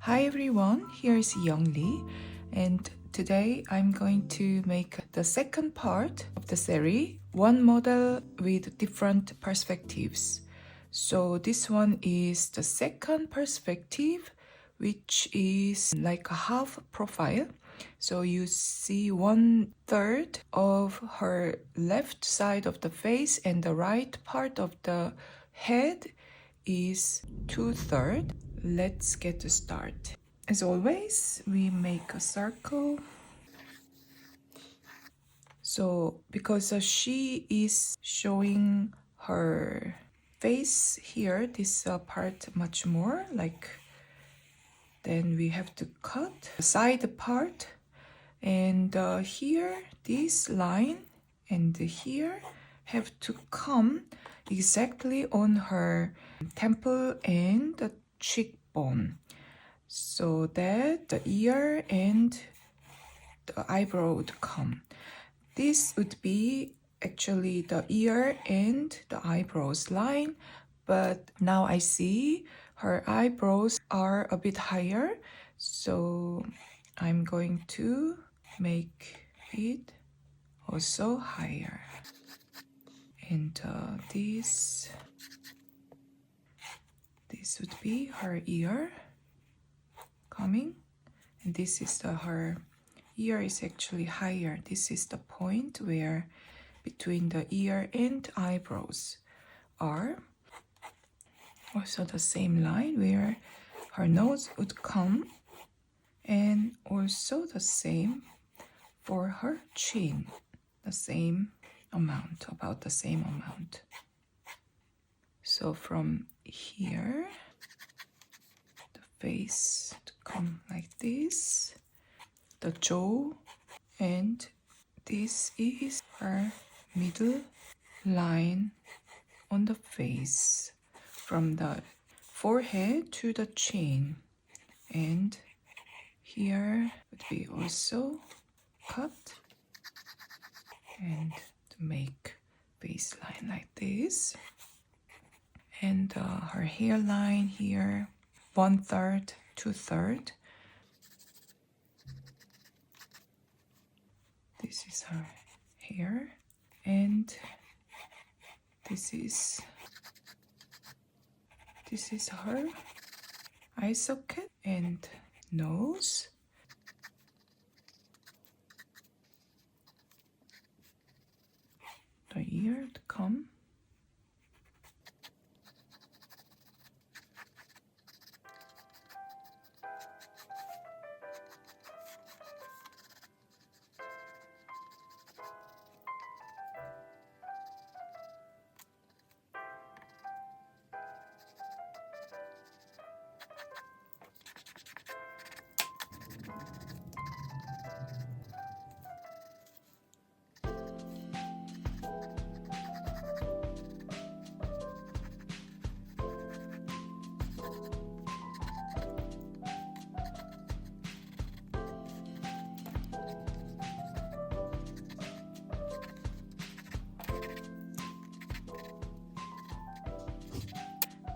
Hi everyone, here is Younglee, and today I'm going to make the second part of the series, one model with different perspectives. So this one is the second perspective, which is like a half profile. So you see 1/3 of her left side of the face and the right part of the head is 2/3. Let's get to start. As always, we make a circle. So because she is showing her face here, this part much more, like then we have to cut the side part, and here this line and here have to come exactly on her temple and the cheekbone, so that the ear and the eyebrow would come. This would be actually the ear and the eyebrows line, but now I see her eyebrows are a bit higher, so I'm going to make it also higher. And this would be her ear coming, and this is her ear is actually higher. This is the point where between the ear and eyebrows are. Also the same line where her nose would come, and also the same for her chin, the same amount, about the same amount. So from here, the face to come like this, the jaw, and this is her middle line on the face from the forehead to the chin, and here would be also cut and to make baseline like this, and her hairline here 1/3, 2/3. This is her hair, and this is her eye socket and nose. The ear to come.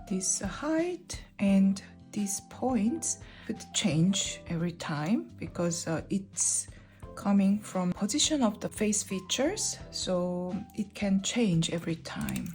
This height and these points could change every time because it's coming from position of the face features, so it can change every time.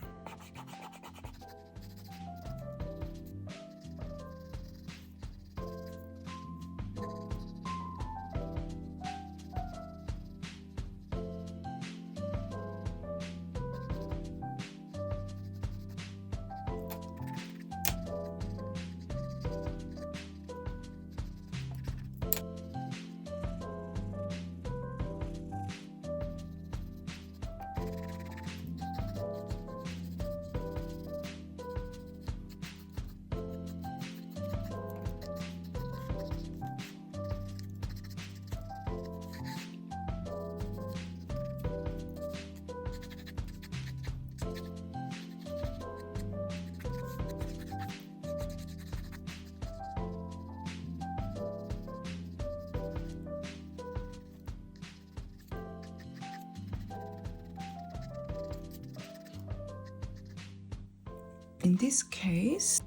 In this case,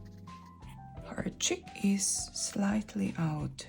her cheek is slightly out.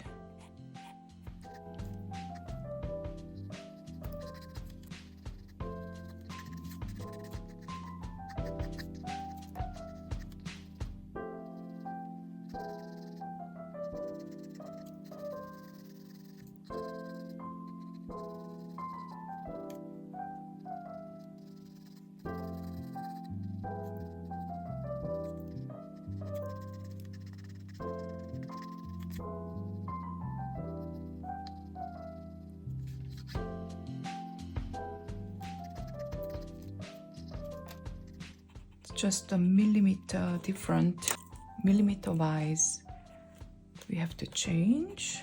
Just a millimeter different, millimeter wise we have to change.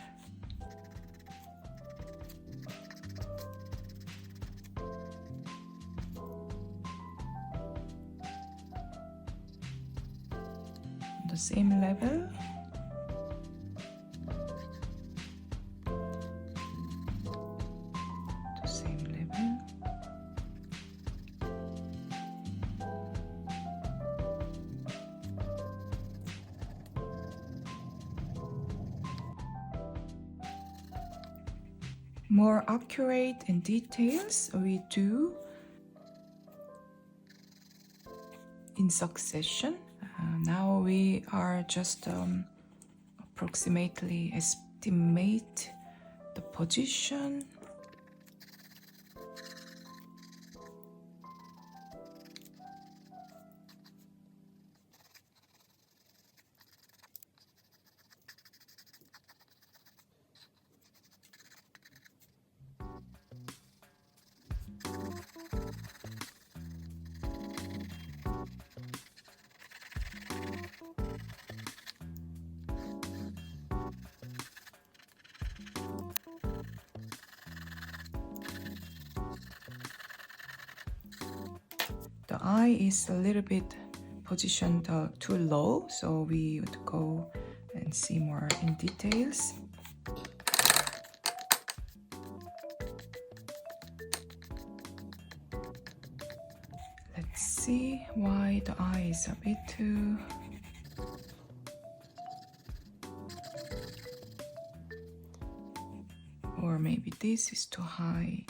The same level. The same level. More accurate in details we do in succession. Now we are just approximately estimate the position. The eye is a little bit positioned too low, so we would go and see more in details. Let's see why the eye is a bit too... Or maybe this is too high.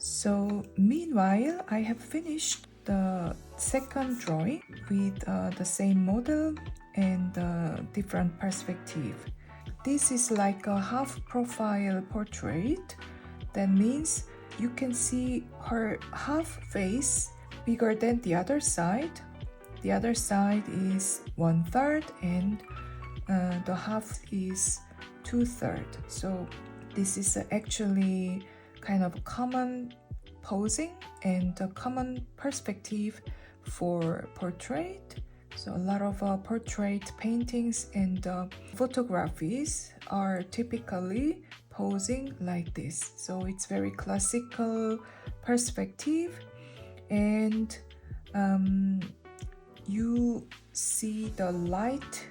So meanwhile, I have finished the second drawing with the same model and different perspective. This is like a half profile portrait. That means you can see her half face bigger than the other side. The other side is 1/3 and the half is 2/3. So this is actually kind of common posing and a common perspective for portrait. So a lot of portrait paintings and photographies are typically posing like this. So it's very classical perspective, and you see the light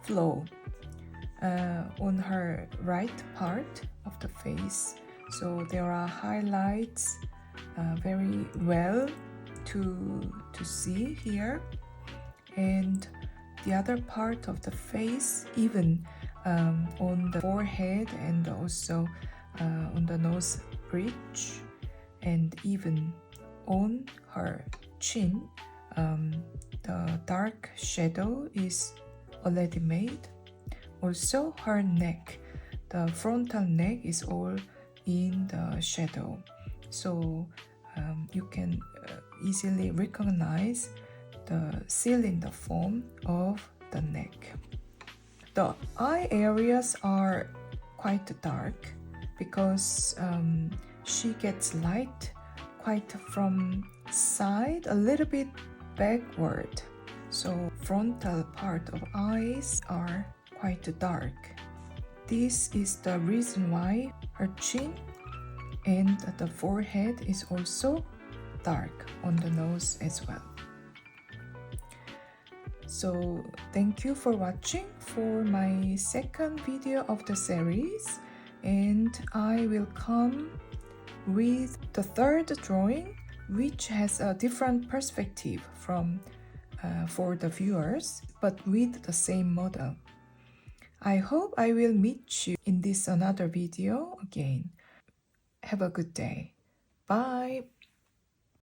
flow on her right part of the face. So there are highlights very well to see here, and the other part of the face, even on the forehead and also on the nose bridge, and even on her chin, the dark shadow is already made. Also her neck, the frontal neck is all in the shadow, so you can easily recognize the cylinder form of the neck. The eye areas are quite dark because she gets light quite from side, a little bit backward. So frontal part of eyes are quite dark. This is the reason why her chin and the forehead is also dark on the nose as well. So thank you for watching for my second video of the series, and I will come with the third drawing, which has a different perspective from for the viewers, but with the same model. I hope I will meet you in this another video again. Have a good day. Bye.